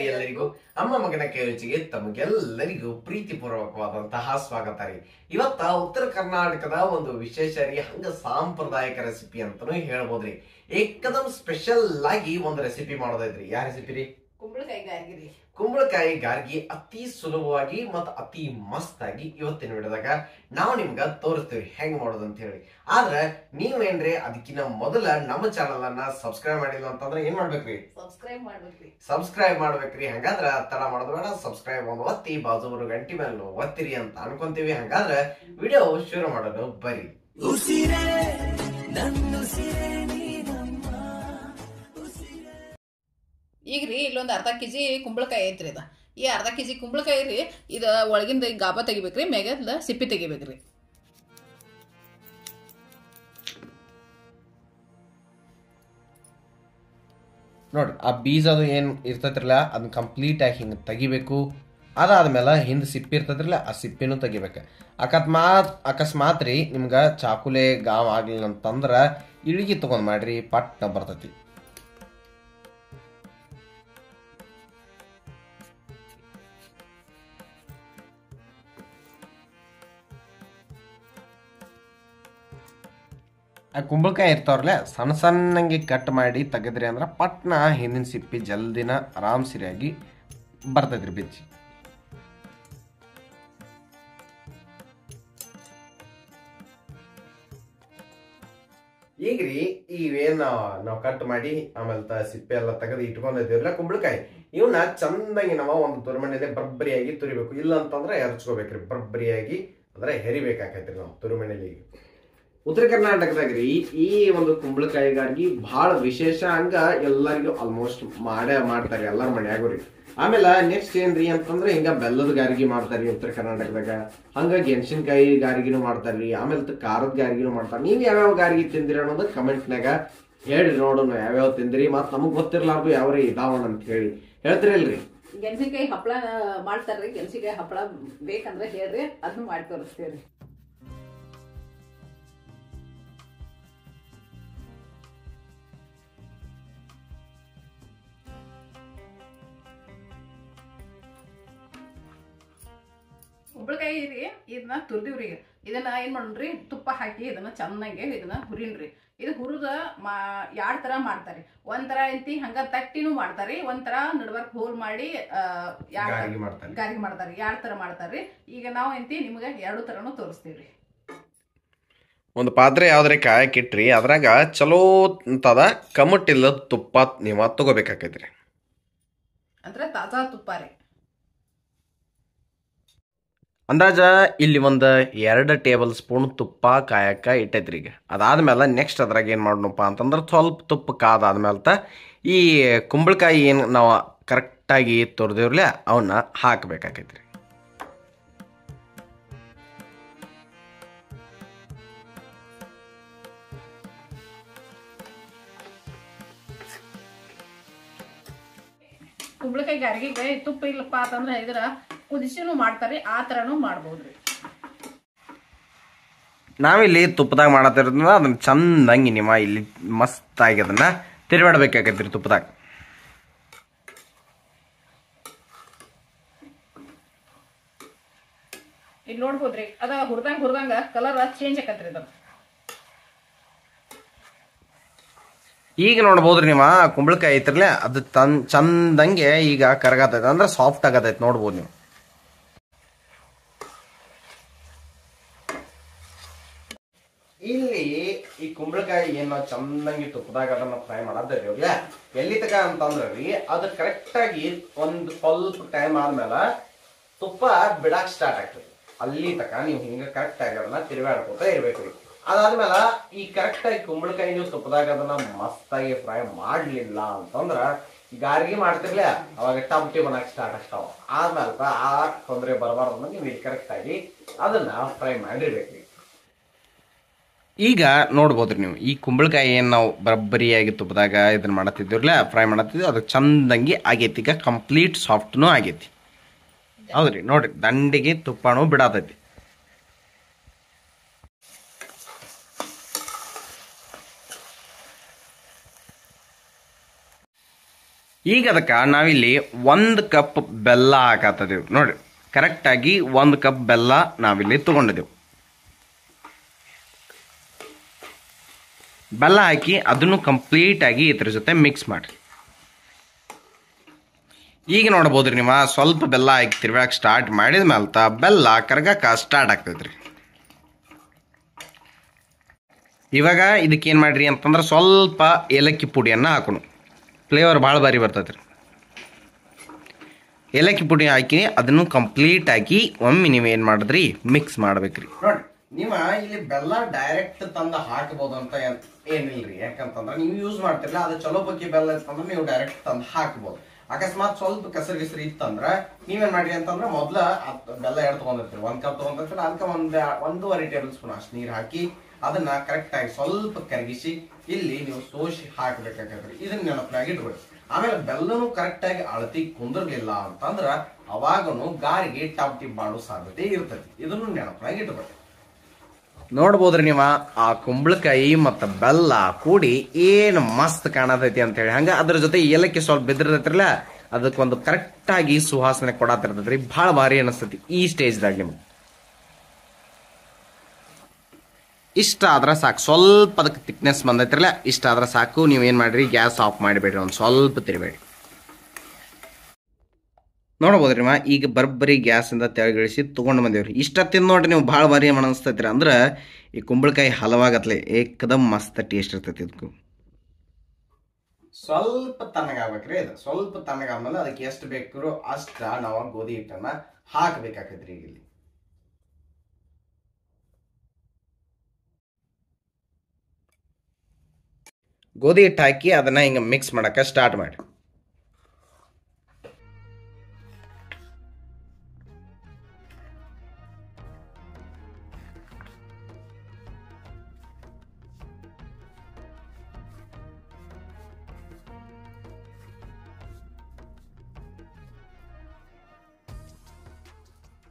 ಎಲ್ಲರಿಗೂ ಅಮ್ಮ ಮಗನ ಕೈರುಚಿಗೆ ತಮಗೆಲ್ಲರಿಗೂ ಪ್ರೀತಿಪೂರ್ವಕವಾದಂತಹ ಸ್ವಾಗತ ರೀ. ಇವತ್ತ ಉತ್ತರ ಕರ್ನಾಟಕದ ಒಂದು ವಿಶೇಷ ರೀ, ಹಂಗ ಸಾಂಪ್ರದಾಯಿಕ ರೆಸಿಪಿ ಅಂತಾನು ಹೇಳ್ಬೋದ್ರಿ. ಏಕದಮ್ ಸ್ಪೆಷಲ್ ಆಗಿ ಒಂದು ರೆಸಿಪಿ ಮಾಡೋದೈತ್ರಿ. ಯಾವ ರೆಸಿಪಿ ರೀ? ಕುಂಬಳಕಾಯಿ ಗಾರ್ಗಿ ಅತಿ ಸುಲಭವಾಗಿ ಮತ್ತು ಅತಿ ಮಸ್ತ್ ಆಗಿ ಇವತ್ತಿನ ವಿಡಿಯೋದಾಗ ನಾವು ನಿಮ್ಗ ತೋರಿಸ್ತೀವಿ ಹೆಂಗ್ ಮಾಡೋದು ಅಂತ ಹೇಳಿ. ಆದ್ರೆ ನೀವೇನ್ರಿ ಅದಕ್ಕಿಂತ ಮೊದಲ ನಮ್ಮ ಚಾನಲ್ ಅನ್ನ ಸಬ್ಸ್ಕ್ರೈಬ್ ಮಾಡಿಲ್ಲ ಅಂತಂದ್ರೆ ಏನ್ ಮಾಡ್ಬೇಕ್ರಿ? ಸಬ್ಸ್ಕ್ರೈಬ್ ಮಾಡ್ಬೇಕ್ರಿ. ಹಂಗಾದ್ರ ತಡ ಮಾಡೋದು ಬೇಡ, ಸಬ್ಸ್ಕ್ರೈಬ್ ಒಂದು ಒತ್ತಿ, ಬಾಜು ಗಂಟಿ ಮೇಲೆ ಒತ್ತಿರಿ ಅಂತ ಅನ್ಕೊಂತೀವಿ. ಹಂಗಾದ್ರೆ ವಿಡಿಯೋ ಶುರು ಮಾಡೋದು ಬರ್ರಿ. ಈಗ ರೀ ಇಲ್ಲೊಂದು ಅರ್ಧ ಕೆಜಿ ಕುಂಬಳಕಾಯಿ ಐತ್ರಿ. ಈ ಅರ್ಧ ಕೆಜಿ ಕುಂಬಳಕಾಯಿ ರೀ, ಇದು ಒಳಗಿಂದ ಗಾಬ ತೆಗಿಬೇಕ್ರಿ, ಮೇಗದ ಸಿಪ್ಪಿ ತೆಗಿಬೇಕ್ರಿ. ನೋಡ್ರಿ, ಆ ಬೀಜ ಅದು ಏನ್ ಇರ್ತೈತ್ರಲ್ಲ ಅದನ್ನ ಕಂಪ್ಲೀಟ್ ಆಗಿ ಹಿಂಗೆ ತೆಗಿಬೇಕು. ಅದಾದ್ಮೇಲೆ ಹಿಂದೆ ಸಿಪ್ಪಿ ಇರ್ತೈತ್ರಲ್ಲ ಆ ಸಿಪ್ಪಿನೂ ತೆಗಿಬೇಕು. ಅಕಸ್ಮಾತ್ ರೀ ನಿಮ್ಗೆ ಚಾಕುಲೆ ಗಾವ್ ಆಗ್ಲಿಲ್ಲ ಅಂತಂದ್ರ ಇಳಿಗಿ ತಗೊಂಡ್ ಮಾಡ್ರಿ, ಪಟ್ನ ಬರ್ತೈತಿ. ಆ ಕುಂಬಳಕಾಯಿ ಇರ್ತಾವ್ರಲ್ಲ ಸಣ್ಣ ಸಣ್ಣಂಗೆ ಕಟ್ ಮಾಡಿ ತೆಗೆದ್ರಿ ಅಂದ್ರೆ ಪಟ್ನ ಹಿಂದಿನ ಸಿಪ್ಪಿ ಜಲ್ದಿನ ಆರಾಮ್ ಸರಿಯಾಗಿ ಬರ್ತೈತ್ರಿ ಬಿಚ್ಚಿ. ಈಗ್ರಿ ಇವೇನ್ ನಾವ್ ಕಟ್ ಮಾಡಿ ಆಮೇಲೆ ಸಿಪ್ಪೆ ಎಲ್ಲ ತೆಗೆದು ಇಟ್ಕೊಂಡಿದ್ದೀವ್ರಲ್ಲ ಕುಂಬಳಕಾಯಿ, ಇವನ್ನ ಚಂದಂಗಿ ನಾವು ಒಂದು ತುರಿಮಣಿಲೆ ಬರ್ಬರಿಯಾಗಿ ತುರಿಬೇಕು. ಇಲ್ಲ ಅಂತಂದ್ರೆ ಎರಚ್ಕೋಬೇಕ್ರಿ. ಬರ್ಬರಿಯಾಗಿ ಅಂದ್ರೆ ಹೆರಿಬೇಕಾಕೈತ್ರಿ ನಾವು ತುರಿಮಣಿಲಿ. ಉತ್ತರ ಕರ್ನಾಟಕದಾಗ್ರಿ ಈ ಒಂದು ಕುಂಬಳಕಾಯಿಗಾಗಿ ಬಹಳ ವಿಶೇಷ. ಹಂಗ ಎಲ್ಲರಿಗೂ ಆಲ್ಮೋಸ್ಟ್ ಮಾಡ್ತಾರೆ ಎಲ್ಲರ ಮನ್ಯಾಗೂ ರೀ. ಆಮೇಲೆ ನೆಕ್ಸ್ಟ್ ಏನ್ರಿ ಅಂತಂದ್ರೆ ಹಿಂಗ ಬೆಲ್ಲದ ಗಾರ್ಗಿ ಮಾಡ್ತಾರ್ರಿ ಉತ್ತರ ಕರ್ನಾಟಕದಾಗ. ಹಂಗ ಗೆಣಸಿನಕಾಯಿ ಗಾರ್ಗಿನೂ ಮಾಡ್ತಾರ್ರಿ. ಆಮೇಲೆ ಖಾರದ ಗಾರ್ಗಿನೂ ಮಾಡ್ತಾರ. ನೀವ್ ಯಾವ್ಯಾವ ಗಾರ್ಗಿ ತಿಂದಿರಿ ಅನ್ನೋದು ಕಮೆಂಟ್ನಾಗ ಹೇಳಿ ನೋಡೋಣ, ಯಾವ್ಯಾವ ತಿಂದಿರಿ ಮತ್ ನಮಗ್ ಗೊತ್ತಿರ್ಲಾರ್ದು ಯಾವ್ರೇ ಇದಾವಣ ಅಂತ ಹೇಳಿ ಹೇಳ್ತಿರಲ್ರಿ. ಗೆಣಸಿನಕಾಯಿ ಹಪ್ಪಳ ಮಾಡ್ತಾರ್ರಿ. ಗೆಣಸಿನಕಾಯಿ ಹಪ್ಪಳ ಬೇಕಂದ್ರೆ ಹೇಳ್ರಿ, ಅದನ್ನ ಮಾಡಿ ತೋರಿಸ್ತೇವ್ರಿ. ಕುಂಬಳಕಾಯಿ ರೀ ಇದನ್ನ ತುರ್ದಿವ್ರಿ. ಇದನ್ನ ಏನ್ ಮಾಡೋಣ್ರಿ, ತುಪ್ಪ ಹಾಕಿ ಇದನ್ನ ಚೆನ್ನಾಗಿ ಇದನ್ನ ಹುರಿನ್ರಿ. ಇದು ಹುರಿದ ಎರಡ್ ತರ ಮಾಡ್ತಾರಿ. ಒಂಥರ ಐತಿ ಹಂಗ ತಟ್ಟಿನೂ ಮಾಡ್ತಾರಿ, ಒಂಥರ ನಡ್ಬರ್ಕ್ ಹೋಲ್ ಮಾಡಿ ಗಾರ್ಗಿ ಮಾಡ್ತಾರಿ. ಎರಡ್ ತರ ಮಾಡ್ತಾರ್ರಿ. ಈಗ ನಾವ್ ಐತಿ ನಿಮ್ಗ ಎರಡು ತರನು ತೋರಿಸ್ತೀವ್ರಿ. ಒಂದು ಪಾತ್ರೆ ಯಾವ್ದ್ರೆ ಕಾಯಕ್ಕಿಟ್ರಿ, ಅದ್ರಾಗ ಚಲೋ ಅಂತದ ಕಮಟ್ಟಿಲ್ಲ ತುಪ್ಪ ನೀವ ತಗೋಬೇಕಾಕೈತ್ರಿ. ಅಂದ್ರೆ ತಾಜಾ ತುಪ್ಪ ರೀ. ಅಂದಾಜ ಇಲ್ಲಿ ಒಂದು 2 ಟೇಬಲ್ ಸ್ಪೂನ್ ತುಪ್ಪ ಕಾಯಕ ಇಟ್ಟೈತ್ರಿ. ಈಗ ಅದಾದ್ಮೇಲೆ ನೆಕ್ಸ್ಟ್ ಅದ್ರಾಗ ಏನು ಮಾಡೋಣಪ್ಪ ಅಂತಂದ್ರೆ ಸ್ವಲ್ಪ ತುಪ್ಪ ಕಾದಾದ್ಮೇಲೆ ಈ ಕುಂಬಳಕಾಯಿ ಏನು ನಾವು ಕರೆಕ್ಟಾಗಿ ತೊರೆದಿವ್ರಲ್ಲ ಅವನ್ನ ಹಾಕಬೇಕಾಕೈತ್ರಿ. ಕುಂಬಳಕಾಯಿ ಗಾರ್ಗಿಗೆ ತುಪ್ಪ ಇಲ್ಲಪ್ಪ ಅಂತಂದ್ರೆ ಇದ್ರ ಕುದಿಸಿನೂ ಮಾಡ್ತಾರಿ, ಆ ತರನು ಮಾಡ್ಬೋದ್ರಿ. ನಾವಿಲ್ಲಿ ತುಪ್ಪದಾಗ ಮಾಡತ್ತಿರೋದ್ರಿಂದ ಅದನ್ನ ಚಂದಂಗಿ ನಿಮ್ಮ ಇಲ್ಲಿ ಮಸ್ತ್ ಆಗಿ ಅದನ್ನ ತಿರುಗಾಡ್ಬೇಕಾಗೈತ್ರಿ ತುಪ್ಪದಾಗ. ಇಲ್ಲಿ ನೋಡ್ಬೋದ್ರಿ, ಅದ ಹುರ್ದಂಗ ಕಲರ್ ಚೇಂಜ್ ಆಕತ್ರಿ. ಅದ ಈಗ ನೋಡ್ಬೋದ್ರಿ ನಿಮ್ಮ ಕುಂಬಳಕಾಯಿ ಐತ್ರಲ್ಲ ಅದು ಚಂದಂಗೆ ಈಗ ಕರಗತೈತೆ, ಅಂದ್ರೆ ಸಾಫ್ಟ್ ಆಗತೈತೆ. ನೋಡ್ಬೋದು ನೀವು. ಇಲ್ಲಿ ಈ ಕುಂಬಳಕಾಯಿ ಏನ್ ನಾವು ಚಂದಂಗಿ ತುಪ್ಪದಾಗ ಅದನ್ನ ಫ್ರೈ ಮಾಡತ್ತೇವ್ರಿ ಅವ್ರಿಗೆ ಎಲ್ಲಿ ತಕ ಅಂತಂದ್ರಿ, ಅದು ಕರೆಕ್ಟ್ ಆಗಿ ಒಂದು ಸ್ವಲ್ಪ ಟೈಮ್ ಆದ್ಮೇಲೆ ತುಪ್ಪ ಬಿಡಾಕ್ ಸ್ಟಾರ್ಟ್ ಆಗ್ತದೆ. ಅಲ್ಲಿ ತಕ ನೀವು ಹಿಂಗ ಕರೆಕ್ಟ್ ಆಗಿ ಅದನ್ನ ತಿರುಗಾಡ್ಕೊತ ಇರ್ಬೇಕ್ರಿ. ಅದಾದ್ಮೇಲೆ ಈ ಕರೆಕ್ಟ್ ಆಗಿ ಕುಂಬಳಕಾಯಿ ನೀವು ತುಪ್ಪದಾಗ ಅದನ್ನ ಮಸ್ತಾಗಿ ಫ್ರೈ ಮಾಡ್ಲಿಲ್ಲ ಅಂತಂದ್ರ ಗಾರ್ಗಿ ಮಾಡ್ತಿರ್ಲ ಅವಾಗ ಟಮ್ಟಿ ಬನ್ನಕ್ ಸ್ಟಾರ್ಟ್ ಆಗ್ತಾವ. ಆದ್ಮೇಲೆ ಆ ತೊಂದರೆ ಬರಬಾರ್ದು ನೀವು ಇಲ್ಲಿ ಕರೆಕ್ಟ್ ಆಗಿ ಅದನ್ನ ಫ್ರೈ ಮಾಡಿರ್ಬೇಕ್ರಿ. ಈಗ ನೋಡ್ಬೋದ್ರಿ ನೀವು ಈ ಕುಂಬಳಕಾಯಿ ಏನು ನಾವು ಬರಬ್ಬರಿಯಾಗಿ ತುಪ್ಪದಾಗ ಇದನ್ನ ಮಾಡತ್ತಿದ್ವಿರಲ್ಲ ಫ್ರೈ ಮಾಡತ್ತಿದ್ವಿ, ಅದು ಚಂದಂಗಿ ಆಗೈತಿ. ಈಗ ಕಂಪ್ಲೀಟ್ ಸಾಫ್ಟ್ನೂ ಆಗೈತಿ. ಹೌದ್ರಿ, ನೋಡ್ರಿ ದಂಡಿಗೆ ತುಪ್ಪನೂ ಬಿಡತೈತಿ. ಈಗ ಅದಕ್ಕೆ ನಾವಿಲ್ಲಿ 1 ಕಪ್ ಬೆಲ್ಲ ಹಾಕತ್ತದೇವು ನೋಡ್ರಿ. ಕರೆಕ್ಟಾಗಿ 1 ಕಪ್ ಬೆಲ್ಲ ನಾವಿಲ್ಲಿ ತಗೊಂಡಿದ್ದೆವು. ಬೆಲ್ಲ ಹಾಕಿ ಅದನ್ನು ಕಂಪ್ಲೀಟಾಗಿ ಇದ್ರ ಜೊತೆ ಮಿಕ್ಸ್ ಮಾಡಿರಿ. ಈಗ ನೋಡ್ಬೋದ್ರಿ ನೀವು ಸ್ವಲ್ಪ ಬೆಲ್ಲ ಹಾಕಿ ತಿರ್ವ್ಯಾಕ ಸ್ಟಾರ್ಟ್ ಮಾಡಿದ ಮೇಲೆ ಬೆಲ್ಲ ಕರಗಕ್ಕೆ ಸ್ಟಾರ್ಟ್ ಆಗ್ತೈತ್ರಿ. ಇವಾಗ ಇದಕ್ಕೆ ಏನು ಮಾಡ್ರಿ ಅಂತಂದ್ರೆ ಸ್ವಲ್ಪ ಏಲಕ್ಕಿ ಪುಡಿಯನ್ನು ಹಾಕೋಣ. ಫ್ಲೇವರ್ ಭಾಳ ಬಾರಿ ಬರ್ತೈತ್ರಿ. ಏಲಕ್ಕಿ ಪುಡಿ ಹಾಕಿ ಅದನ್ನು ಕಂಪ್ಲೀಟ್ ಆಗಿ ಒಮ್ಮೆ ನೀವು ಏನು ಮಾಡಿದ್ರಿ ಮಿಕ್ಸ್ ಮಾಡ್ಬೇಕ್ರಿ. ನೋಡ್ರಿ ನೀವು ಇಲ್ಲಿ ಬೆಲ್ಲ ಡೈರೆಕ್ಟ್ ತಂದು ಹಾಕಬಹುದು ಅಂತ ಏನಿಲ್ರಿ. ಯಾಕಂತಂದ್ರೆ ನೀವು ಯೂಸ್ ಮಾಡ್ತಿರಲ್ಲ ಅದು ಚಲೋ ಬಗ್ಗೆ ಬೆಲ್ಲ ಇತ್ತಂದ್ರೆ ನೀವು ಡೈರೆಕ್ಟ್ ತಂದು ಹಾಕ್ಬೋದು. ಅಕಸ್ಮಾತ್ ಸ್ವಲ್ಪ ಕಸರಿ ಇತ್ತಂದ್ರ ನೀವೇನ್ ಮಾಡ್ರಿ ಅಂತಂದ್ರೆ ಮೊದ್ಲ ಬೆಲ್ಲ ಎರಡು ತಗೊಂಡಿರ್ತೀರಿ. 1 ಕಪ್ ತಗೊಂಡಿರ್ತೀರಿ. ಅದಕ್ಕೆ 1.5 ಟೇಬಲ್ ಸ್ಪೂನ್ ಅಷ್ಟು ನೀರು ಹಾಕಿ ಅದನ್ನ ಕರೆಕ್ಟ್ ಆಗಿ ಸ್ವಲ್ಪ ಕರಗಿಸಿ ಇಲ್ಲಿ ನೀವು ಸೋಸಿ ಹಾಕ್ಬೇಕಾಗ್ತದ್ರಿ. ಇದನ್ನ ನೆನಪಿನಾಗಿ ಇಟ್ಕೊಳ್ಳಿ. ಆಮೇಲೆ ಬೆಲ್ಲನು ಕರೆಕ್ಟ್ ಆಗಿ ಅಳತಿ ಕುಂದಿರ್ಲಿಲ್ಲ ಅಂತಂದ್ರ ಅವಾಗನು ಗಾರಿಗೆ ಟಿಪ್ ಮಾಡೋ ಸಾಧ್ಯತೆ ಇರ್ತೈತಿ. ಇದನ್ನು ನೆನಪಿನಾಗಿ ಇಟ್ಕೊಳ್ಳಿ. ನೋಡ್ಬೋದ್ರಿ ನೀವು ಆ ಕುಂಬಳಕಾಯಿ ಮತ್ತು ಬೆಲ್ಲ ಕೂಡಿ ಏನು ಮಸ್ತ್ ಕಾಣತೈತಿ ಅಂತ ಹೇಳಿ. ಹಂಗ ಅದ್ರ ಜೊತೆ ಏಲಕ್ಕಿ ಸ್ವಲ್ಪ ಬಿದ್ದಿರ್ತೈತ್ರಲ್ಲ ಅದಕ್ಕೊಂದು ಕರೆಕ್ಟ್ ಆಗಿ ಸುವಾಸನೆ ಕೊಡತಿರ್ತೈತ್ರಿ. ಬಹಳ ಭಾರಿ ಅನಿಸ್ತೈತಿ ಈ ಸ್ಟೇಜ್ದಾಗ. ನಿಮ್ಗೆ ಇಷ್ಟ ಆದ್ರೆ ಸಾಕು. ಸ್ವಲ್ಪ ಅದಕ್ಕೆ ಥಿಕ್ನೆಸ್ ಬಂದೈತ್ರಲ್ಲ ಇಷ್ಟ ಆದ್ರೆ ಸಾಕು. ನೀವೇನು ಮಾಡ್ರಿ ಗ್ಯಾಸ್ ಆಫ್ ಮಾಡಿಬೇಡ್ರಿ. ಒಂದು ಸ್ವಲ್ಪ ತಿರುಬೇಡಿ. ನೋಡ್ಬೋದ್ರಿ ಈಗ ಬರ್ಬರಿ ಗ್ಯಾಸಿಂದ ತೆಳಗಿಳಿಸಿ ತೊಗೊಂಡು ಬಂದೇವ್ರಿ. ಇಷ್ಟ ತಿಂದು ನೋಡ್ರಿ ನೀವು ಭಾಳ ಭಾರಿ ಅನಿಸ್ತೈತ್ರಿ. ಅಂದ್ರೆ ಈ ಕುಂಬಳಕಾಯಿ ಹಲವಾಗತ್ಲೆ ಏಕದಮ್ ಮಸ್ತ್ ಟೇಸ್ಟ್ ಇರ್ತೈತಿ. ಇದಕ್ಕೂ ಸ್ವಲ್ಪ ತಣ್ಣಗಾಗ್ಬೇಕ್ರಿ. ಇದು ಸ್ವಲ್ಪ ತಣ್ಣಗಾದ್ಮೇಲೆ ಅದಕ್ಕೆ ಎಷ್ಟು ಬೇಕಿರೋ ಅಷ್ಟ ನಾವು ಗೋಧಿ ಹಿಟ್ಟನ್ನ ಹಾಕಬೇಕಾಗತ್ರಿ. ಈಗ ಇಲ್ಲಿ ಗೋಧಿ ಹಿಟ್ಟು ಹಾಕಿ ಅದನ್ನ ಹಿಂಗೆ ಮಿಕ್ಸ್ ಮಾಡಕ್ಕೆ ಸ್ಟಾರ್ಟ್ ಮಾಡಿ.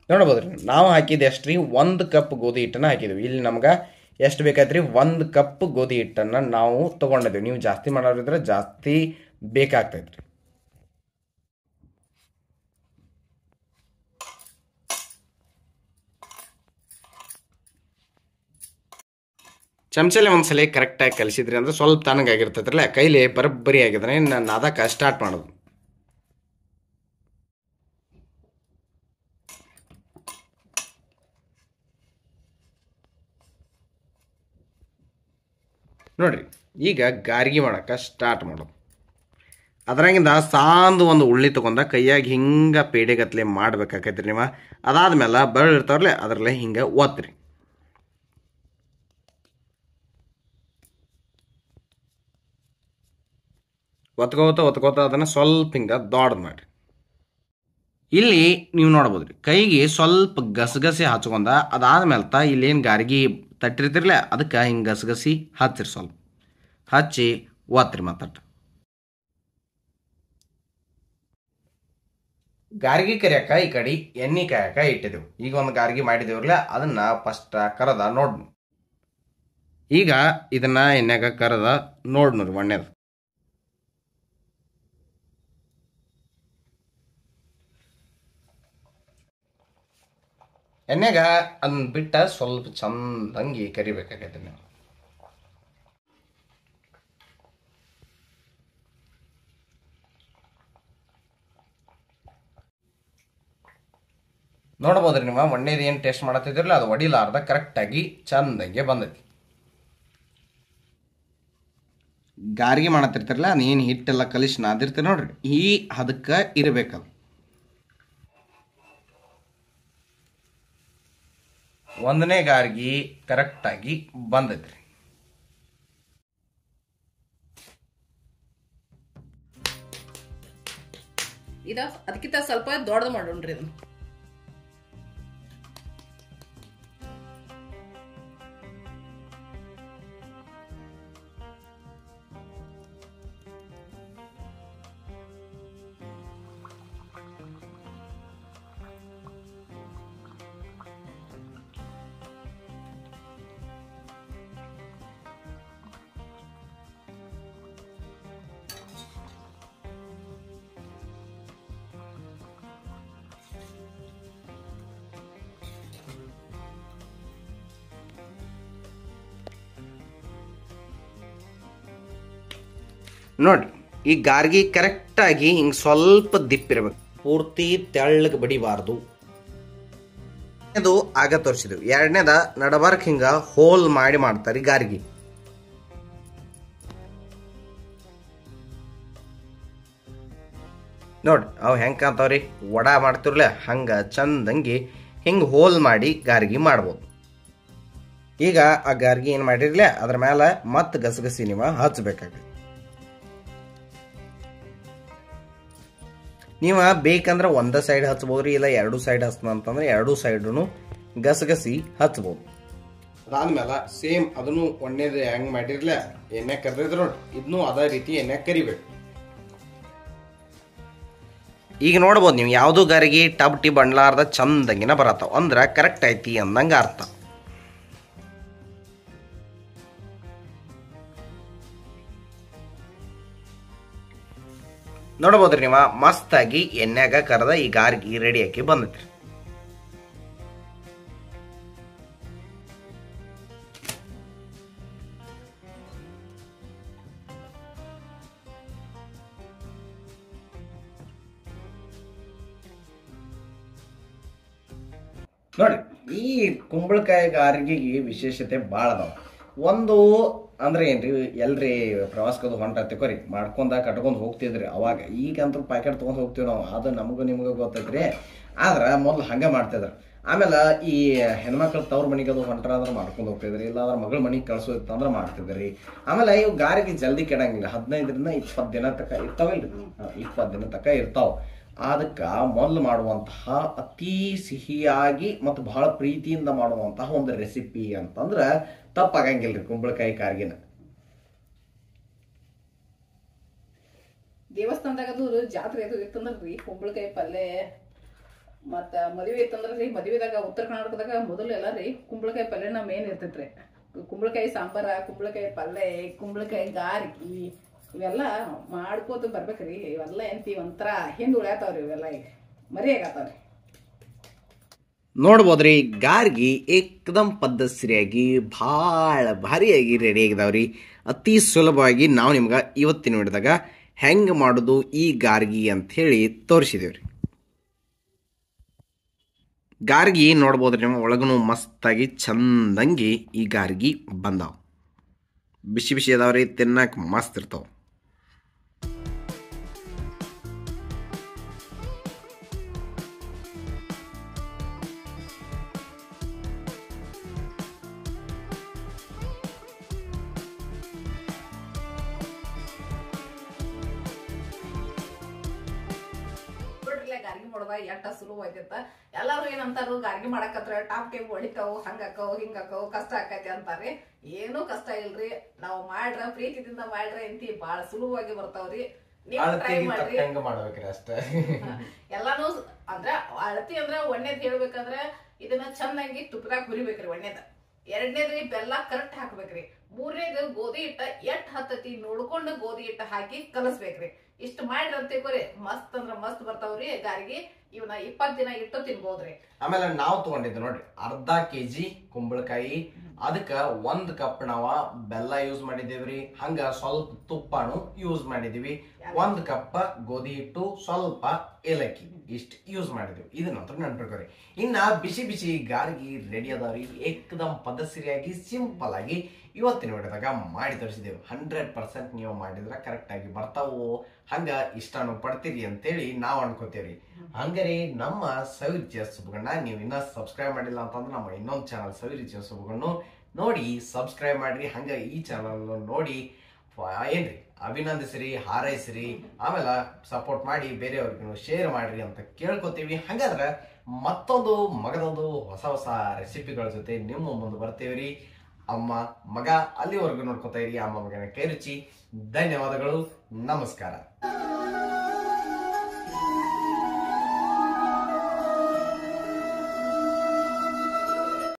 ನೋಡ್ಬೋದ್ರಿ ನಾವು ಹಾಕಿದ್ದು ಎಷ್ಟ್ರಿ 1 ಕಪ್ ಗೋಧಿ ಹಿಟ್ಟನ್ನು ಹಾಕಿದ್ವಿ. ಇಲ್ಲಿ ನಮ್ಗೆ ಎಷ್ಟು ಬೇಕಾಯ್ತ್ರಿ 1 ಕಪ್ ಗೋಧಿ ಹಿಟ್ಟನ್ನು ನಾವು ತೊಗೊಂಡಿದ್ದೀವಿ. ನೀವು ಜಾಸ್ತಿ ಮಾಡೋರಿದ್ರೆ ಜಾಸ್ತಿ ಬೇಕಾಗ್ತೈತ್ರಿ. ಚಮಚಲ್ಲಿ ಒಂದ್ಸಲ ಕರೆಕ್ಟಾಗಿ ಕಲಿಸಿದ್ರಿ ಅಂದ್ರೆ ಸ್ವಲ್ಪ ತಣ್ಣಗಾಗಿರ್ತೈತ್ರಲ್ಲ ಕೈಲಿ ಬರಬ್ಬರಿ ಆಗಿದ್ರೆ ನಾನು ಅದಕ್ಕೆ ಸ್ಟಾರ್ಟ್ ಮಾಡೋದು. ನೋಡ್ರಿ ಈಗ ಗಾರ್ಗಿ ಮಾಡಕ್ಕೆ ಸ್ಟಾರ್ಟ್ ಮಾಡೋದು. ಅದ್ರಾಗಿಂದ ಸಾಂದು ಒಂದು ಉಳ್ಳಿ ತಗೊಂಡ ಕೈಯಾಗಿ ಹಿಂಗೆ ಪೇಡೆಗತ್ಲೆ ಮಾಡ್ಬೇಕಾಕೈತ್ರಿ. ನೀವು ಅದಾದ್ಮೇಲೆ ಬೆಳ್ಳು ಇರ್ತಾವ್ರಲ್ಲ ಅದರಲ್ಲೇ ಹಿಂಗೆ ಒತ್ತ್ರಿ. ಒತ್ಕೋತ ಅದನ್ನು ಸ್ವಲ್ಪ ಹಿಂಗೆ ದೊಡ್ಡದು ಮಾಡಿರಿ. ಇಲ್ಲಿ ನೀವು ನೋಡ್ಬೋದ್ರಿ ಕೈಗೆ ಸ್ವಲ್ಪ ಗಸಗಸಿ ಹಚ್ಕೊಂಡ ಅದಾದ್ಮೇಲೆ ಇಲ್ಲೇನು ಗಾರ್ಗಿ ತಟ್ಟಿರ್ತಿರ್ಲ ಅದಕ್ಕೆ ಹಿಂಗೆ ಗಸಗಸಿ ಹಚ್ಚಿರಿ. ಸ್ವಲ್ಪ ಹಚ್ಚಿ ಒತ್ತ್ರಿ. ಮತ್ತಟ್ಟು ಗಾರ್ಗಿ ಕರಿಯಾಕ ಈ ಕಡೆ ಎಣ್ಣೆ ಕಾಯಕ ಇಟ್ಟಿದ್ದೆವು. ಈಗ ಒಂದು ಗಾರ್ಗಿ ಮಾಡಿದೇವ್ರಲ್ಲ ಅದನ್ನ ಫಸ್ಟ್ ಕರದ ನೋಡ್ನು. ಈಗ ಇದನ್ನ ಎಣ್ಣೆಗ ಕರದ ನೋಡ್ನು ಒಣ್ಣೆದು. ಎಣ್ಣೆಗ ಅದನ್ನ ಬಿಟ್ಟ ಸ್ವಲ್ಪ ಚಂದಂಗಿ ಕರಿಬೇಕಾಗೈತೆ. ನೀವು ನೋಡ್ಬೋದ್ರಿ ನೀವು ಒಣ್ಣೆದು ಏನು ಟೇಸ್ಟ್ ಮಾಡತ್ತಿದ್ರಲ್ಲ ಅದು ಒಡಿಲಾರ್ದ ಕರೆಕ್ಟಾಗಿ ಚಂದಂಗೆ ಬಂದೈತಿ. ಗಾರ್ಗಿ ಮಾಡತ್ತಿರ್ತಾರಲ್ಲ ಅದೇನು ಹಿಟ್ಟೆಲ್ಲ ಕಲಿಸಿ ನಾದಿರ್ತೀರಿ ನೋಡ್ರಿ ಈ ಅದಕ್ಕೆ ಇರಬೇಕದು. ಒಂದನೇ ಗಾರ್ಗಿ ಕರೆಕ್ಟಾಗಿ ಬಂದೈತ್ರಿ. ಅದಕ್ಕಿಂತ ಸ್ವಲ್ಪ ದೊಡ್ಡದು ಮಾಡೋಣ್ರಿ ಇದನ್ನ. ನೋಡಿ ಈ ಗಾರ್ಗಿ ಕರೆಕ್ಟಾಗಿ ಹಿಂಗೆ ಸ್ವಲ್ಪ ದಿಪ್ಪಿರ್ಬೇಕು, ಪೂರ್ತಿ ತೆಳ್ಳಗೆ ಬಡಿಬಾರ್ದು. ಅದು ಆಗ ತೋರಿಸಿದ್ವಿ. ಎರಡನೇದ ನಡಬಾರ್ಕ್ ಹಿಂಗ ಹೋಲ್ ಮಾಡಿ ಮಾಡ್ತಾರೆ ಗಾರ್ಗಿ. ನೋಡಿ ಅವು ಹೆಂಗೆ ಕಾಣ್ತಾವ್ರಿ, ವಡಾ ಮಾಡ್ತಿರ್ಲ ಹಂಗ ಚಂದಂಗಿ ಹಿಂಗೆ ಹೋಲ್ ಮಾಡಿ ಗಾರ್ಗಿ ಮಾಡ್ಬೋದು. ಈಗ ಆ ಗಾರ್ಗಿ ಏನು ಮಾಡಿರ್ಲ ಅದ್ರ ಮೇಲೆ ಮತ್ತೆ ಗಸಗಸಿ ನೀವು ಹಚ್ಬೇಕಾಗ್ತದೆ. ನೀವು ಬೇಕಂದ್ರೆ ಒಂದ ಸೈಡ್ ಹಚ್ಬೋದ್ರಿ, ಇಲ್ಲ ಎರಡು ಸೈಡ್ ಹಚ್ನ ಅಂತಂದ್ರೆ ಎರಡು ಸೈಡ್ನು ಗಸಗಸಿ ಹಚ್ಬೋದು. ಅದಾದ್ಮೇಲೆ ಸೇಮ್ ಅದನ್ನು ಒಣ್ಣೆದು ಹೆಂಗ್ ಮಾಡಿರ್ಲ ಎಣ್ಣೆ ಕರಿದ್ರು ನೋಡಿ, ಇದನ್ನು ಅದೇ ರೀತಿ ಎಣ್ಣೆ ಕರಿಬೇಕು. ಈಗ ನೋಡ್ಬೋದು ನೀವು ಯಾವುದು ಗಾರಿಗೆ ಟಬ್ ಟಿ ಬಂಡ್ಲಾರ್ದ ಚಂದಂಗಿನ ಬರತ್ತಾವ ಅಂದ್ರೆ ಕರೆಕ್ಟ್ ಐತಿ ಅಂದಂಗ ಅರ್ಥ. ನೋಡ್ಬೋದ್ರಿ ನೀವು ಮಸ್ತಾಗಿ ಎಣ್ಣೆಗ ಕರೆದ ಈ ಗಾರ್ಗಿ ರೆಡಿ ಆಗಿ ಬಂದೈತ್ರಿ. ನೋಡಿ ಈ ಕುಂಬಳಕಾಯಿ ಗಾರ್ಗಿಗೆ ವಿಶೇಷತೆ ಭಾಳ ಅದಾವ. ಒಂದು ಅಂದ್ರೆ ಏನ್ರಿ, ಎಲ್ರಿ ಪ್ರವಾಸಕ್ಕದು ಹೊಂಟ ತಿಕೋರಿ ಮಾಡ್ಕೊಂಡ ಕಟ್ಕೊಂಡ್ ಹೋಗ್ತಿದ್ರಿ ಅವಾಗ. ಈಗಂತೂ ಪ್ಯಾಕೆಟ್ ತೊಗೊಂಡ್ ಹೋಗ್ತೀವಿ ನಾವು, ಅದು ನಮಗೂ ನಿಮಗೂ ಗೊತ್ತೈತ್ರಿ. ಆದ್ರೆ ಮೊದ್ಲು ಹಂಗೆ ಮಾಡ್ತಿದ್ರು. ಆಮೇಲೆ ಈ ಹೆಣ್ಮಕ್ಳು ತವ್ರ ಮನೆಗೆ ಅದು ಹೊಂಟ್ರ ಅಂದ್ರೆ ಮಾಡ್ಕೊಂಡು ಹೋಗ್ತಿದ್ರಿ, ಇಲ್ಲ ಅದ್ರ ಮಗಳ ಮನೆಗೆ ಕಳ್ಸೋದಿತ್ತಂದ್ರೆ ಮಾಡ್ತಿದ್ರಿ. ಆಮೇಲೆ ಇವು ಗಾರಿಗೆ ಜಲ್ದಿ ಕೆಡಂಗಿಲ್ಲ, 15ರಿಂದ 20 ದಿನ ತನಕ ಇರ್ತಾವಲ್ರಿ, 20 ದಿನ ತನಕ ಇರ್ತಾವ. ಅದಕ್ಕೆ ಮೊದಲು ಮಾಡುವಂತಹ ಅತಿ ಸಿಹಿಯಾಗಿ ಮತ್ತು ಬಹಳ ಪ್ರೀತಿಯಿಂದ ಮಾಡುವಂತಹ ಒಂದು ರೆಸಿಪಿ ಅಂತಂದ್ರೆ ತಪ್ಪಾಗಂಗಿಲ್ರಿ ಕುಂಬಳಕಾಯಿ ಕಾರ್ಗಿನ. ದೇವಸ್ಥಾನದಾಗ ಅದು ಜಾತ್ರೆ ಅದು ಇತ್ತಂದ್ರಿ ಕುಂಬಳಕಾಯಿ ಪಲ್ಯ, ಮತ್ತ ಮದುವೆ ಇತ್ತಂದ್ರಿ ಮದುವೆದಾಗ ಉತ್ತರ ಕರ್ನಾಟಕದಾಗ ಮೊದಲೆಲ್ಲ ರೀ ಕುಂಬಳಕಾಯಿ ಪಲ್ಯನ ಮೇನ್ ಇರ್ತೈತ್ರಿ. ಕುಂಬಳಕಾಯಿ ಸಾಂಬಾರ, ಕುಂಬಳಕಾಯಿ ಪಲ್ಯ, ಕುಂಬಳಕಾಯಿ ಗಾರ್ಗಿ ಇವೆಲ್ಲ ಮಾಡ್ಕೋತ ಬರ್ಬೇಕ್ರಿ. ಇವೆಲ್ಲ ಎಂತಿ ಒಂಥರ ಹಿಂದ್ ಉಳ್ಯಾತಾವ್ರಿ, ಇವೆಲ್ಲ ಈಗ ಮರಿಯಾಗತ್ತಾವ್ರಿ. ನೋಡ್ಬೋದ್ರಿ ಗಾರ್ಗಿ ಏಕದಮ್ ಪದ್ಧತಿಯಾಗಿ ಭಾಳ ಭಾರಿಯಾಗಿ ರೆಡಿ ಆಗಿದಾವ್ರಿ. ಅತಿ ಸುಲಭವಾಗಿ ನಾವು ನಿಮ್ಗೆ ಇವತ್ತಿನ ವಿಡಿಯೋದಾಗ ಹೆಂಗೆ ಮಾಡೋದು ಈ ಗಾರ್ಗಿ ಅಂತ ಹೇಳಿ ತೋರಿಸಿದೇವ್ರಿ. ಗಾರ್ಗಿ ನೋಡ್ಬೋದ್ರಿ ನೀವು ಒಳಗೂ ಮಸ್ತಾಗಿ ಚಂದಂಗಿ ಈ ಗಾರ್ಗಿ ಬಂದಾವ. ಬಿಸಿ ಬಿಸಿ ಅದಾವ್ರಿ, ತಿನ್ನಕ್ಕೆ ಮಸ್ತ್ ಇರ್ತಾವ. ಗಾರ್ಗಿ ಮಾಡೋದ ಎಟ್ಟ ಸುಲಭ ಎಲ್ಲಾರು ಏನಂತಾರು ಗಾರ್ಗಿ ಮಾಡಕತ್ರ ಟಾಪ್ ಟೇಪ್ ಹೊಡಿತಾವು, ಹಂಗಾಕವು ಹಿಂಗಾಕವು ಕಷ್ಟ ಆಕೈತಿ ಅಂತಾರ್ರಿ. ಏನೂ ಕಷ್ಟ ಇಲ್ರಿ, ನಾವು ಮಾಡ್ರ ಪ್ರೀತಿದಿಂದ ಮಾಡ್ರ ಎಂತಿ ಬಾಳ ಸುಲಭವಾಗಿ ಬರ್ತಾವ್ರಿ. ನೀವು ಟ್ರೈ ಮಾಡ್ರಿ, ಮಾಡ್ಬೇಕ್ರಿ ಅಷ್ಟೇ. ಎಲ್ಲಾನು ಅಂದ್ರ ಅಳತಿ ಅಂದ್ರ ಒಣ್ಣೆದ್ ಹೇಳ್ಬೇಕಂದ್ರ ಇದನ್ನ ಚಂದಂಗಿ ತುಪ್ಪದಾಗ ಹುರಿಬೇಕ್ರಿ ಒಣ್ಣೆದ. ಎರಡನೇದ್ರಿ ಬೆಲ್ಲ ಕರೆಕ್ಟ್ ಹಾಕ್ಬೇಕ್ರಿ. ಮೂರನೇದು ಗೋಧಿ ಹಿಟ್ಟ ಎಟ್ ಹತ್ತತಿ ನೋಡ್ಕೊಂಡು ಗೋಧಿ ಹಿಟ್ಟ ಹಾಕಿ ಕಲಸ್ಬೇಕ್ರಿ. ಇಷ್ಟ ಮಾಡ್ರಿ ಅಂತ ತಿಳ್ಕೊರಿ, ಮಸ್ತ್ ಅಂದ್ರ ಮಸ್ತ್ ಬರ್ತಾವ್ರಿ ಗಾರ್ಗಿ. ಇವನ್ನ 20 ದಿನ ಇಟ್ಟು ತಿನ್ಬೋದ್ರಿ. ಆಮೇಲೆ ನಾವು ತಗೊಂಡಿದ್ದು ನೋಡ್ರಿ ಅರ್ಧ kg ಕುಂಬಳಕಾಯಿ, ಅದಕ್ಕ 1 ಕಪ್ ನಾವ ಬೆಲ್ಲ ಯೂಸ್ ಮಾಡಿದೇವ್ರಿ. ಹಂಗ ಸ್ವಲ್ಪ ತುಪ್ಪನು ಯೂಸ್ ಮಾಡಿದೀವಿ. 1 ಕಪ್ ಗೋಧಿ ಹಿಟ್ಟು, ಸ್ವಲ್ಪ ಏಲಕ್ಕಿ, ಇಷ್ಟ ಯೂಸ್ ಮಾಡಿದ್ವಿ. ಇದನ್ನಂತರ ನೆನ್ಪಿಟ್ಕೊರಿ. ಇನ್ನ ಬಿಸಿ ಬಿಸಿ ಗಾರ್ಗಿ ರೆಡಿ ಅದಾವ್ರಿ. ಏಕದಮ್ ಪದ್ಧತಿಯಾಗಿ ಸಿಂಪಲ್ ಆಗಿ ಇವತ್ತಿನ ವಿಡಿಯೋದಾಗ ಮಾಡಿ ತೋರಿಸಿದೆವು. 100% ನೀವು ಮಾಡಿದ್ರೆ ಕರೆಕ್ಟ್ ಆಗಿ ಬರ್ತಾವು. ಹಂಗ ಇಷ್ಟನು ಪಡ್ತೀರಿ ಅಂತೇಳಿ ನಾವು ಅನ್ಕೋತೇವ್ರಿ. ಹಂಗಾರೆ ನಮ್ಮ ಸವಿರುಚಿಯ ಸುಬ್ಬಣ್ಣ ನೀವು ಇನ್ನ ಸಬ್ಸ್ಕ್ರೈಬ್ ಮಾಡಿಲ್ಲ ಅಂತಂದ್ರೆ ನಮ್ಮ ಇನ್ನೊಂದು ಚಾನಲ್ ಸವಿರುಚಿಯ ಸುಬ್ಬಣ್ಣ ನೋಡಿ ಸಬ್ಸ್ಕ್ರೈಬ್ ಮಾಡ್ರಿ. ಹಂಗ ಈ ಚಾನಲ್ ನೋಡಿ ಏನ್ರಿ ಅಭಿನಂದಿಸ್ರಿ, ಹಾರೈಸ್ರಿ, ಆಮೇಲೆ ಸಪೋರ್ಟ್ ಮಾಡಿ ಬೇರೆಯವ್ರಿಗೂ ಶೇರ್ ಮಾಡ್ರಿ ಅಂತ ಕೇಳ್ಕೊತೀವಿ. ಹಂಗಾದ್ರೆ ಮತ್ತೊಂದು ಮಗದೊಂದು ಹೊಸ ಹೊಸ ರೆಸಿಪಿಗಳ ಜೊತೆ ನಿಮ್ಮ ಮುಂದೆ ಬರ್ತೇವ್ರಿ. ಅಮ್ಮ ಮಗ ಅಲ್ಲಿವರೆಗೂ ನೋಡ್ಕೊತಾ ಇರಿ ಅಮ್ಮ ಮಗನ ಕೈ ರುಚಿ. ಧನ್ಯವಾದಗಳು, ನಮಸ್ಕಾರ.